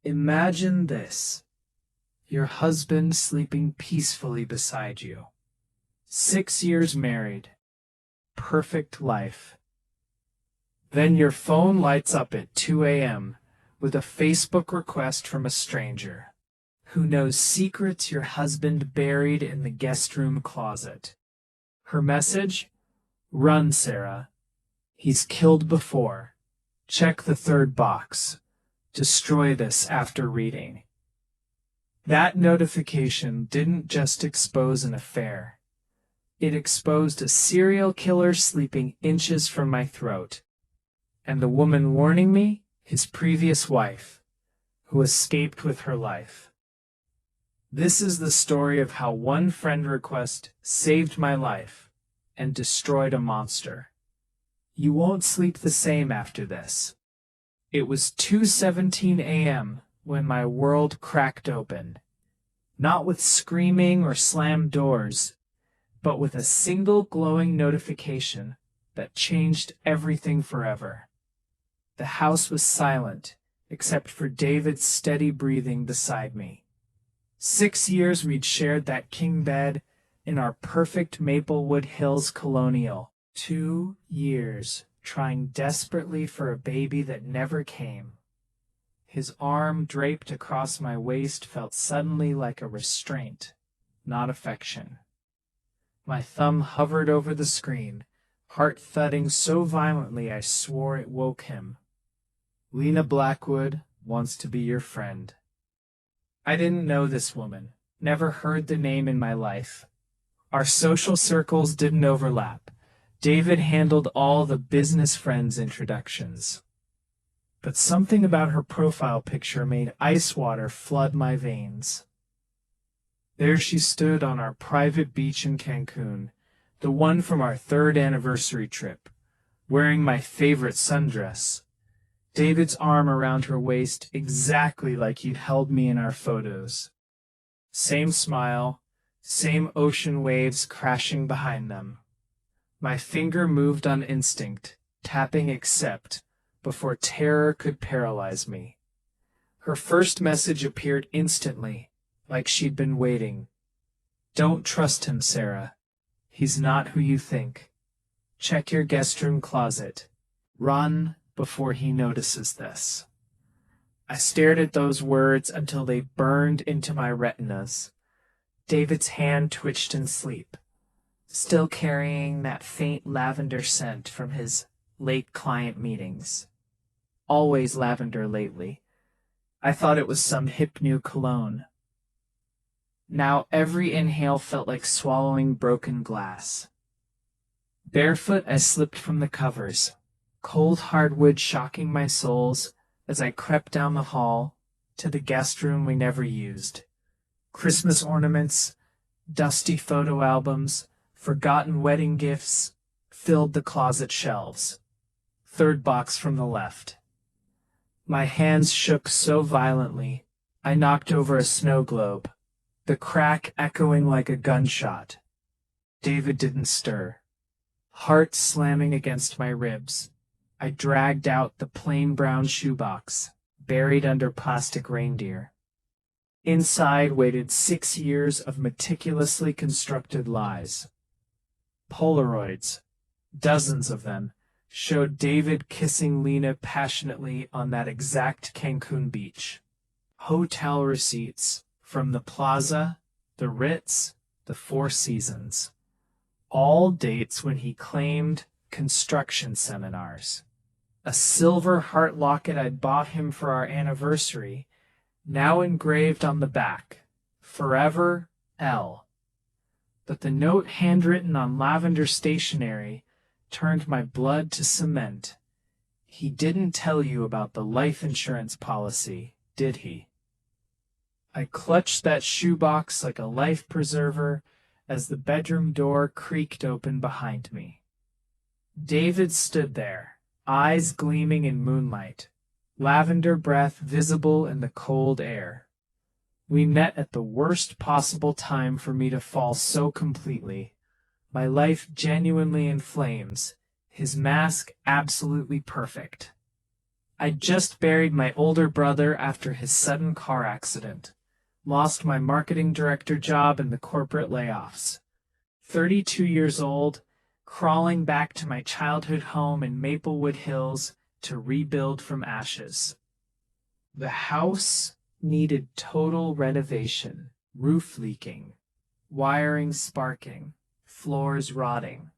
Imagine this. Your husband sleeping peacefully beside you. 6 years married. Perfect life. Then your phone lights up at 2 a.m. with a Facebook request from a stranger who knows secrets your husband buried in the guest room closet. Her message? Run, Sarah. He's killed before. Check the third box. Destroy this after reading. That notification didn't just expose an affair. It exposed a serial killer sleeping inches from my throat. And the woman warning me? His previous wife, who escaped with her life. This is the story of how one friend request saved my life and destroyed a monster. You won't sleep the same after this. It was 2:17 a.m. when my world cracked open, not with screaming or slammed doors, but with a single glowing notification that changed everything forever. The house was silent, except for David's steady breathing beside me. 6 years we'd shared that king bed in our perfect Maplewood Hills colonial. 2 years trying desperately for a baby that never came. His arm draped across my waist felt suddenly like a restraint, not affection. My thumb hovered over the screen, heart thudding so violently I swore it woke him. Lena Blackwood wants to be your friend. I didn't know this woman, never heard the name in my life. Our social circles didn't overlap. David handled all the business friends' introductions. But something about her profile picture made ice water flood my veins. There she stood on our private beach in Cancun, the one from our 3rd anniversary trip, wearing my favorite sundress. David's arm around her waist exactly like he'd held me in our photos. Same smile, same ocean waves crashing behind them. My finger moved on instinct, tapping accept, before terror could paralyze me. Her first message appeared instantly, like she'd been waiting. Don't trust him, Sarah. He's not who you think. Check your guest room closet. Run before he notices this. I stared at those words until they burned into my retinas. David's hand twitched in sleep, still carrying that faint lavender scent from his late client meetings. Always lavender lately. I thought it was some hip new cologne. Now every inhale felt like swallowing broken glass. Barefoot, I slipped from the covers, cold hardwood shocking my soles as I crept down the hall to the guest room we never used. Christmas ornaments, dusty photo albums, forgotten wedding gifts filled the closet shelves. 3rd box from the left. My hands shook so violently, I knocked over a snow globe, the crack echoing like a gunshot. David didn't stir. Heart slamming against my ribs, I dragged out the plain brown shoebox, buried under plastic reindeer. Inside waited 6 years of meticulously constructed lies. Polaroids, dozens of them, showed David kissing Lena passionately on that exact Cancun beach. Hotel receipts from the Plaza, the Ritz, the Four Seasons. All dates when he claimed construction seminars. A silver heart locket I'd bought him for our anniversary, now engraved on the back, Forever L. But the note handwritten on lavender stationery turned my blood to cement. He didn't tell you about the life insurance policy, did he? I clutched that shoebox like a life preserver as the bedroom door creaked open behind me. David stood there, eyes gleaming in moonlight, lavender breath visible in the cold air. We met at the worst possible time for me to fall so completely. My life genuinely in flames, his mask absolutely perfect. I just buried my older brother after his sudden car accident. Lost my marketing director job in the corporate layoffs. 32 years old, crawling back to my childhood home in Maplewood Hills to rebuild from ashes. The house needed total renovation, roof leaking, wiring sparking, floors rotting.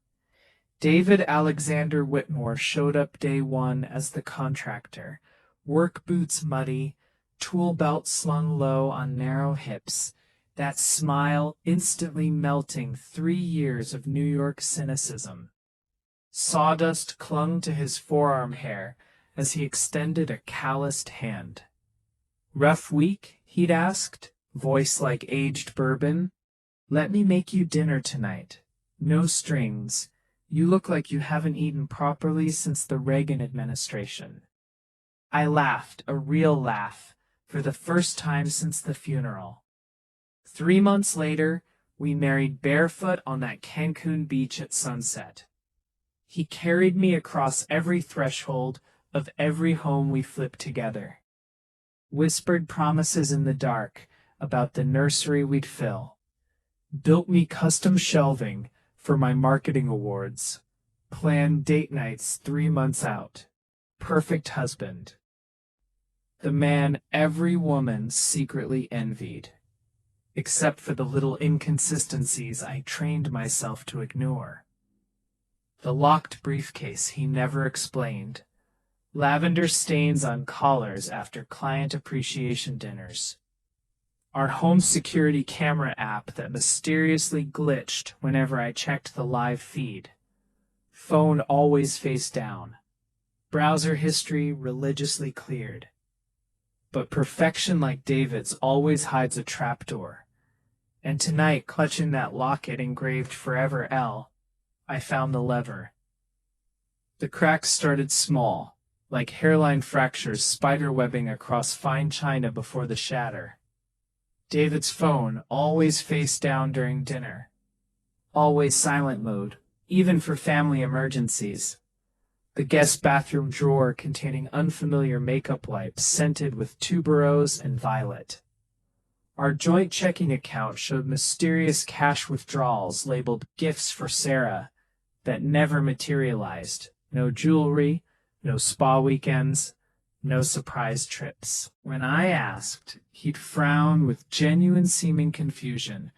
David Alexander Whitmore showed up day one as the contractor, work boots muddy, tool belt slung low on narrow hips, that smile instantly melting 3 years of New York cynicism. Sawdust clung to his forearm hair as he extended a calloused hand. "Rough week?" he'd asked, voice like aged bourbon. "Let me make you dinner tonight. No strings. You look like you haven't eaten properly since the Reagan administration." I laughed, a real laugh, for the first time since the funeral. 3 months later, we married barefoot on that Cancun beach at sunset. He carried me across every threshold of every home we flipped together. Whispered promises in the dark about the nursery we'd fill. Built me custom shelving for my marketing awards. Planned date nights 3 months out. Perfect husband. The man every woman secretly envied. Except for the little inconsistencies I trained myself to ignore. The locked briefcase he never explained. Lavender stains on collars after client appreciation dinners. Our home security camera app that mysteriously glitched whenever I checked the live feed. Phone always face down. Browser history religiously cleared. But perfection like David's always hides a trapdoor. And tonight, clutching that locket engraved Forever L, I found the lever. The cracks started small, like hairline fractures spiderwebbing across fine china before the shatter. David's phone always face down during dinner. Always silent mode, even for family emergencies. The guest bathroom drawer containing unfamiliar makeup wipes scented with tuberose and violet. Our joint checking account showed mysterious cash withdrawals labeled gifts for Sarah that never materialized. No jewelry, no spa weekends, no surprise trips. When I asked, he'd frown with genuine seeming confusion,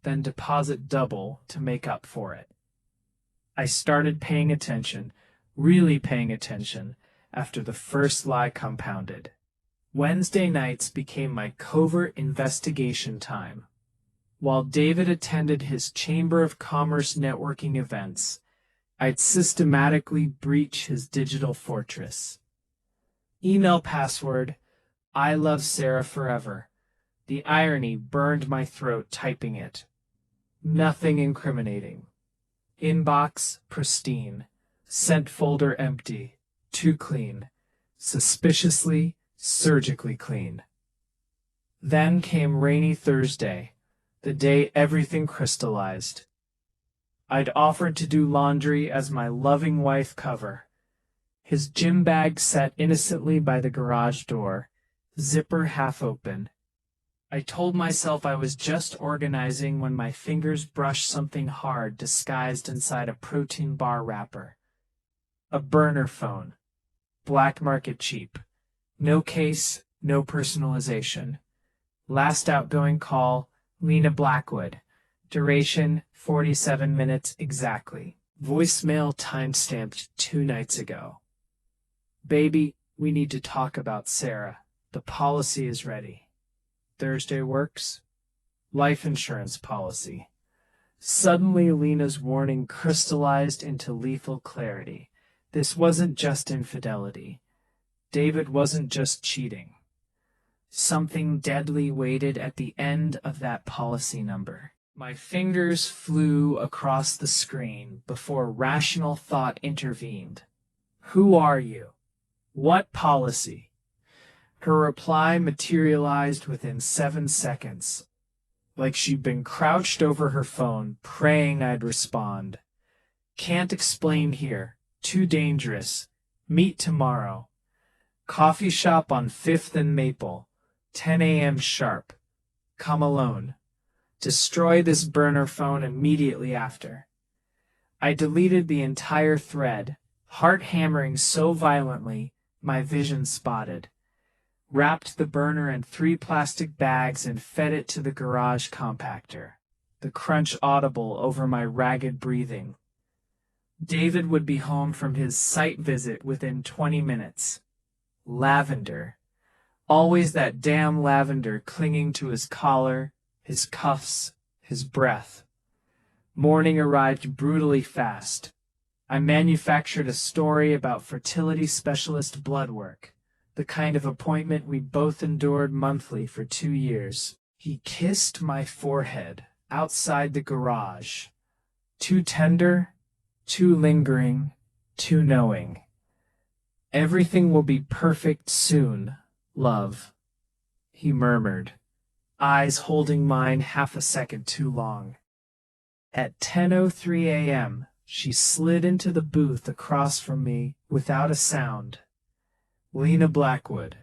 then deposit double to make up for it. I started paying attention, really paying attention, after the first lie compounded. Wednesday nights became my covert investigation time. While David attended his Chamber of Commerce networking events, I'd systematically breach his digital fortress. Email password, I love Sarah forever. The irony burned my throat typing it. Nothing incriminating. Inbox pristine. Sent folder empty. Too clean. Suspiciously, surgically clean. Then came rainy Thursday, the day everything crystallized. I'd offered to do laundry as my loving wife cover. His gym bag sat innocently by the garage door, zipper half open. I told myself I was just organizing when my fingers brushed something hard disguised inside a protein bar wrapper. A burner phone. Black market cheap. No case, no personalization. Last outgoing call, Lena Blackwood. Duration, 47 minutes exactly. Voicemail timestamped 2 nights ago. Baby, we need to talk about Sarah. The policy is ready. Thursday works? Life insurance policy. Suddenly, Lena's warning crystallized into lethal clarity. This wasn't just infidelity. David wasn't just cheating. Something deadly waited at the end of that policy number. My fingers flew across the screen before rational thought intervened. Who are you? What policy? Her reply materialized within 7 seconds, like she'd been crouched over her phone, praying I'd respond. Can't explain here. Too dangerous. Meet tomorrow. Coffee shop on 5th and Maple, 10 a.m. sharp. Come alone. Destroy this burner phone immediately after. I deleted the entire thread, heart hammering so violently my vision spotted. Wrapped the burner in 3 plastic bags and fed it to the garage compactor, the crunch audible over my ragged breathing. David would be home from his site visit within 20 minutes. Lavender. Always that damn lavender clinging to his collar, his cuffs, his breath. Morning arrived brutally fast. I manufactured a story about fertility specialist blood work, the kind of appointment we both endured monthly for 2 years. He kissed my forehead outside the garage. Too tender, too lingering, too knowing. Everything will be perfect soon, love, he murmured, eyes holding mine half a second too long. At 10:03 a.m., she slid into the booth across from me without a sound. Lena Blackwood,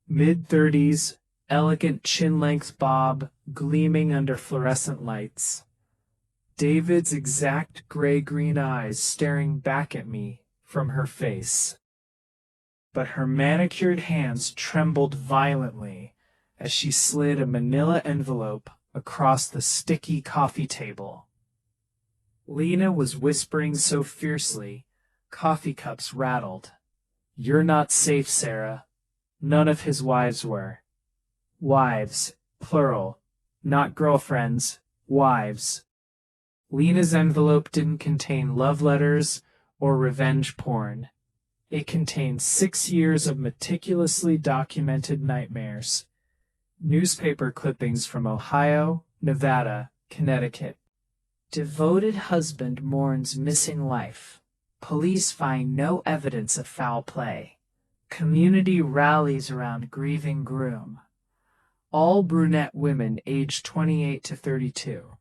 mid-30s, elegant chin-length bob gleaming under fluorescent lights. David's exact gray-green eyes staring back at me from her face. But her manicured hands trembled violently as she slid a manila envelope across the sticky coffee table. Lena was whispering so fiercely, coffee cups rattled. "You're not safe, Sarah." None of his wives were. Wives, plural, not girlfriends, wives. Lena's envelope didn't contain love letters or revenge porn. It contained 6 years of meticulously documented nightmares. Newspaper clippings from Ohio, Nevada, Connecticut. Devoted husband mourns missing life. Police find no evidence of foul play. Community rallies around grieving groom. All brunette women aged 28 to 32.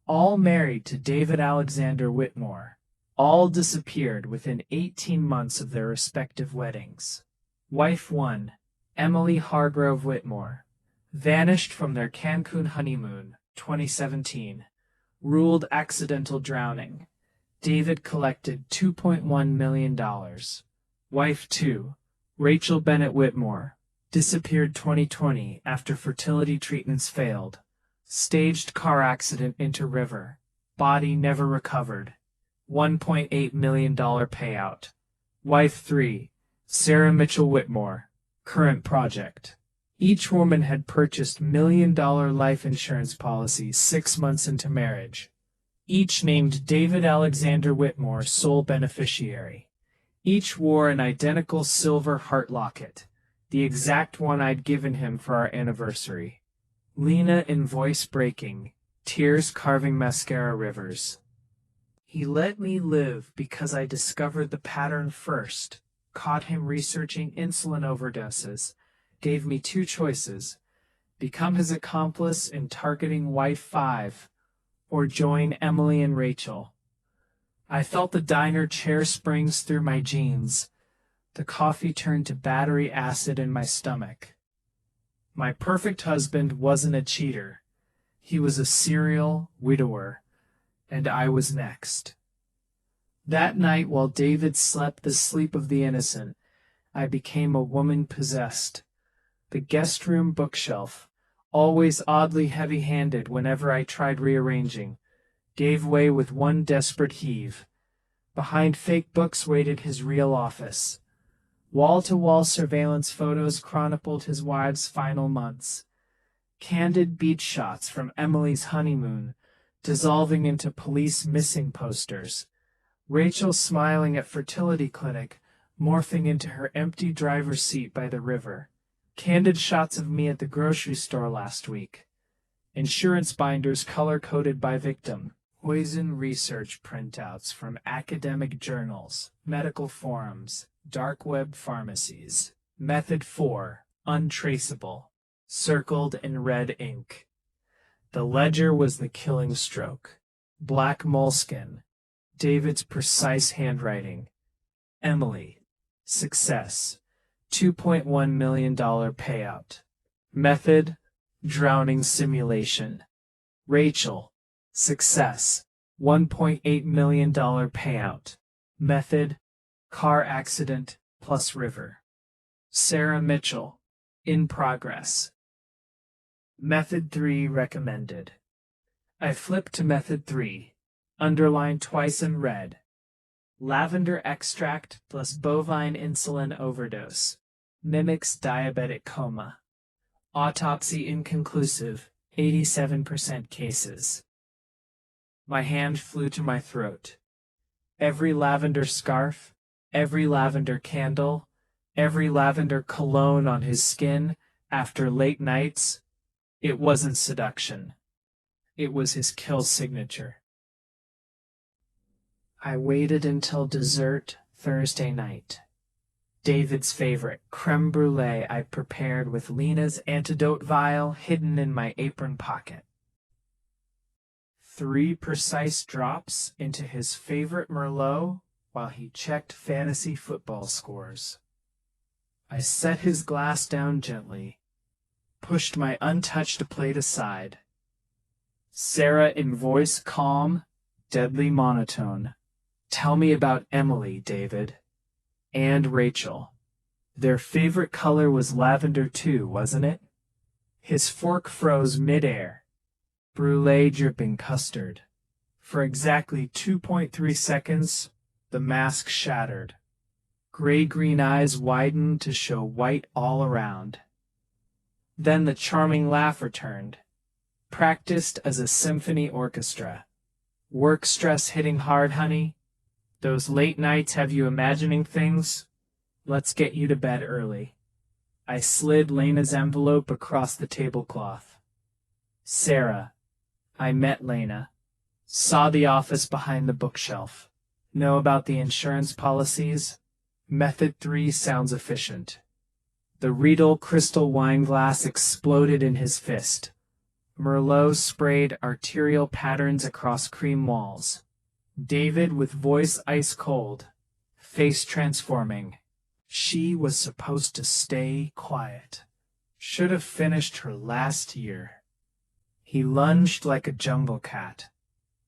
All married to David Alexander Whitmore. All disappeared within 18 months of their respective weddings. Wife 1, Emily Hargrove Whitmore, vanished from their Cancun honeymoon, 2017. Ruled accidental drowning. David collected $2.1 million. Wife 2, Rachel Bennett Whitmore, disappeared 2020 after fertility treatments failed. Staged car accident into river. Body never recovered. $1.8 million payout. Wife 3, Sarah Mitchell Whitmore, current project. Each woman had purchased $1 million life insurance policies 6 months into marriage. Each named David Alexander Whitmore sole beneficiary. Each wore an identical silver heart locket, the exact one I'd given him for our anniversary. Lena in voice breaking, tears carving mascara rivers. He let me live because I discovered the pattern first, caught him researching insulin overdoses, gave me 2 choices: become his accomplice in targeting wife 5, or join Emily and Rachel. I felt the diner chair springs through my jeans. The coffee turned to battery acid in my stomach. My perfect husband wasn't a cheater. He was a serial widower, and I was next. That night, while David slept the sleep of the innocent, I became a woman possessed. The guest room bookshelf, always oddly heavy-handed whenever I tried rearranging, gave way with one desperate heave. Behind fake books waited his real office. Wall-to-wall surveillance photos chronicled his wife's final months. Candid beach shots from Emily's honeymoon, dissolving into police missing posters. Rachel smiling at fertility clinic, morphing into her empty driver's seat by the river. Candid shots of me at the grocery store last week. Insurance binders color-coded by victim. Poison research printouts from academic journals, medical forums, dark web pharmacies. Method 4, untraceable. Circled in red ink. The ledger was the killing stroke. Black moleskin. David's precise handwriting. Emily. Success. $2.1 million payout. Method, drowning simulation. Rachel, success, $1.8 million payout. Method, car accident plus river. Sarah Mitchell, in progress. Method 3 recommended. I flipped to Method 3, underlined twice in red. Lavender extract plus bovine insulin overdose. Mimics diabetic coma. Autopsy inconclusive, 87% cases. My hand flew to my throat. Every lavender scarf, every lavender candle, every lavender cologne on his skin after late nights, it wasn't seduction. It was his kill signature. I waited until dessert Thursday night. David's favorite, creme brulee I prepared with Lena's antidote vial hidden in my apron pocket. 3 precise drops into his favorite Merlot while he checked fantasy football scores. I set his glass down gently, pushed my untouched plate aside. Sarah, in voice calm, deadly monotone. Tell me about Emily, David. And Rachel. Their favorite color was lavender too, wasn't it? His fork froze midair, brulee dripping custard. For exactly 2.3 seconds, the mask shattered. Gray-green eyes widened to show white all around. Then the charming laugh returned, practiced as a symphony orchestra. Work stress hitting hard, honey? Those late nights have you imagining things? Let's get you to bed early. I slid Lena's envelope across the tablecloth. Sarah. I met Lena. Saw the office behind the bookshelf. Know about the insurance policies? Method 3 sounds efficient. The Riedel crystal wine glass exploded in his fist. Merlot sprayed arterial patterns across cream walls. David, with voice ice cold, face transforming. She was supposed to stay quiet. Should have finished her last year. He lunged like a jungle cat.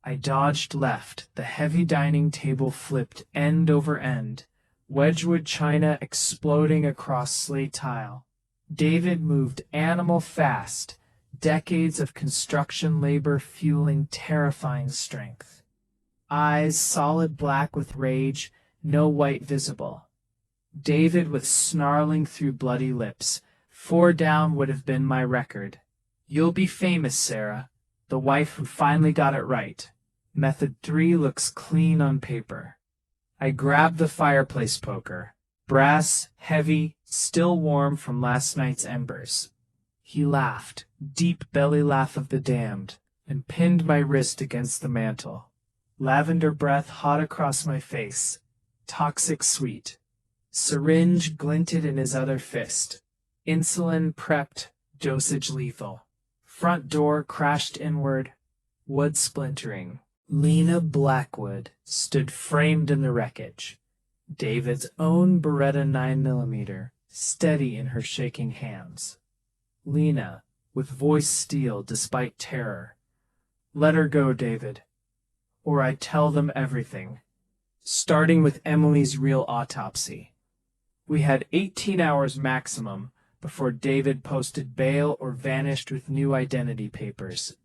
I dodged left. The heavy dining table flipped end over end, Wedgwood china exploding across slate tile. David moved animal fast, decades of construction labor fueling terrifying strength. Eyes solid black with rage, no white visible. David with snarling through bloody lips. 4 down would have been my record. You'll be famous, Sarah, the wife who finally got it right. Method 3 looks clean on paper. I grabbed the fireplace poker. Brass, heavy, still warm from last night's embers. He laughed, deep belly laugh of the damned, and pinned my wrist against the mantel. Lavender breath hot across my face. Toxic sweet. Syringe glinted in his other fist. Insulin prepped, dosage lethal. Front door crashed inward, wood splintering. Lena Blackwood stood framed in the wreckage. David's own Beretta 9mm, steady in her shaking hands. Lena, with voice steel despite terror. Let her go, David, or I tell them everything. Starting with Emily's real autopsy. We had 18 hours maximum before David posted bail or vanished with new identity papers.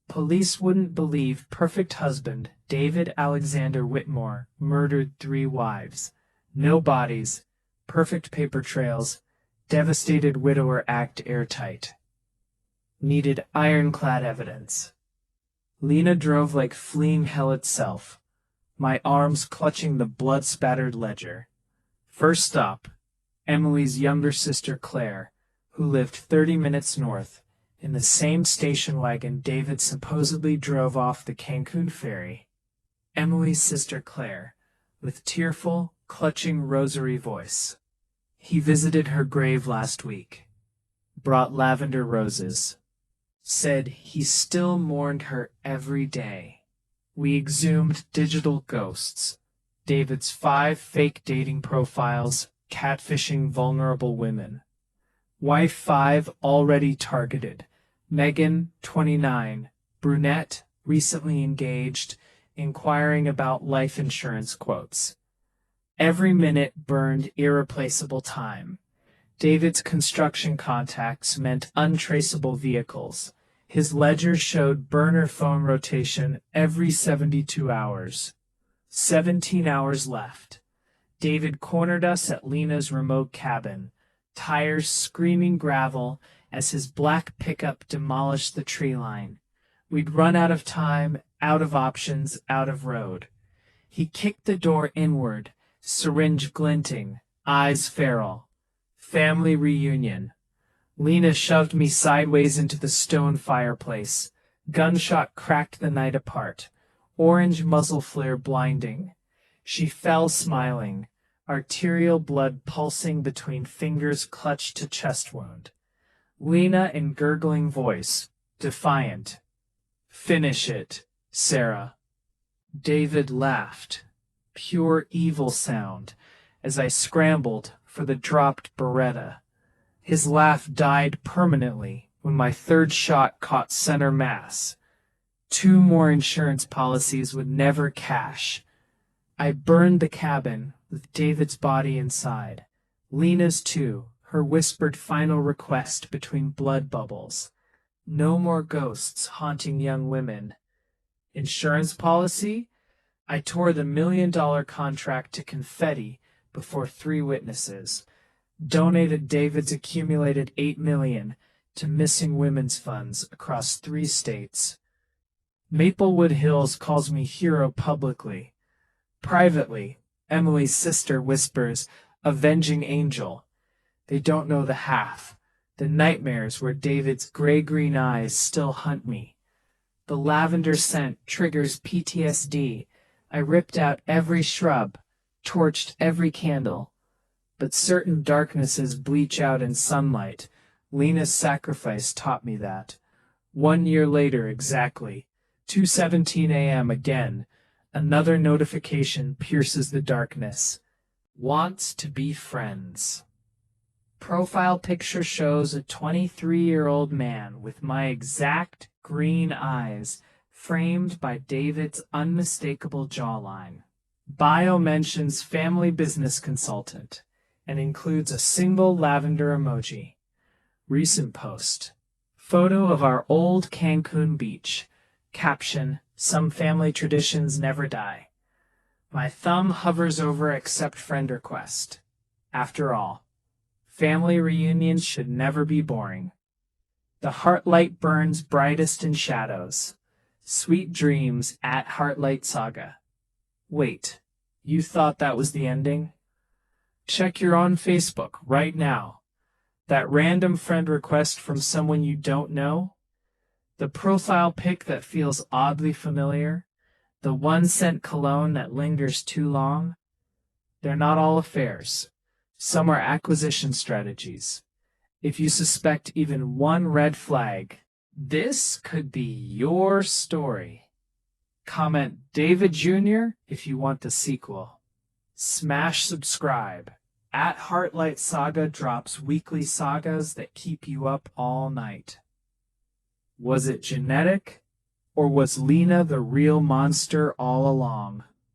Police wouldn't believe perfect husband David Alexander Whitmore murdered 3 wives. No bodies, perfect paper trails, devastated widower act airtight. Needed ironclad evidence. Lena drove like fleeing hell itself, my arms clutching the blood-spattered ledger. First stop, Emily's younger sister Claire, who lived 30 minutes north, in the same station wagon David supposedly drove off the Cancun ferry. Emily's sister Claire, with tearful, clutching rosary voice. He visited her grave last week. Brought lavender roses. Said he still mourned her every day. We exhumed digital ghosts. David's 5 fake dating profiles, catfishing vulnerable women. Wife 5 already targeted. Megan, 29, brunette, recently engaged, inquiring about life insurance quotes. Every minute burned irreplaceable time. David's construction contacts meant untraceable vehicles. His ledger showed burner phone rotation every 72 hours. 17 hours left. David cornered us at Lena's remote cabin, tires screaming gravel as his black pickup demolished the tree line. We'd run out of time, out of options, out of road. He kicked the door inward, syringe glinting, eyes feral. Family reunion. Lena shoved me sideways into the stone fireplace. Gunshot cracked the night apart. Orange muzzle flare blinding. She fell smiling, arterial blood pulsing between fingers clutched to chest wound. Lena in gurgling voice, defiant. Finish it, Sarah. David laughed. Pure evil sound, as I scrambled for the dropped Beretta. His laugh died permanently when my third shot caught center mass. 2 more insurance policies would never cash. I burned the cabin with David's body inside. Lena's too, her whispered final request between blood bubbles. No more ghosts haunting young women. Insurance policy? I tore the $1 million contract to confetti before 3 witnesses. Donated David's accumulated $8 million to missing women's funds across 3 states. Maplewood Hills calls me hero publicly. Privately, Emily's sister whispers, avenging angel. They don't know the half, the nightmares where David's gray-green eyes still hunt me. The lavender scent triggers PTSD. I ripped out every shrub, torched every candle. But certain darknesses bleach out in sunlight. Lena's sacrifice taught me that. 1 year later exactly, 2:17 a.m. again, another notification pierces the darkness. Wants to be friends. Profile picture shows a 23-year-old man with my exact green eyes, framed by David's unmistakable jawline. Bio mentions family business consultant and includes a single lavender emoji. Recent post. Photo of our old Cancun beach. Caption, some family traditions never die. My thumb hovers over accept friend request. After all, family reunions should never be boring. The Heartlight burns brightest in shadows. Sweet dreams at Heartlight Saga. Wait, you thought that was the ending? Check you're on Facebook right now. That random friend request from someone you don't know? The profile pic that feels oddly familiar? The 1-cent cologne that lingers too long? They're not all affairs. Some are acquisition strategies. If you suspect even one red flag, this could be your story. Comment David Jr. if you want the sequel. Smash subscribe. At Heartlight Saga drops weekly sagas that keep you up all night. Was it genetic, or was Lena the real monster all along?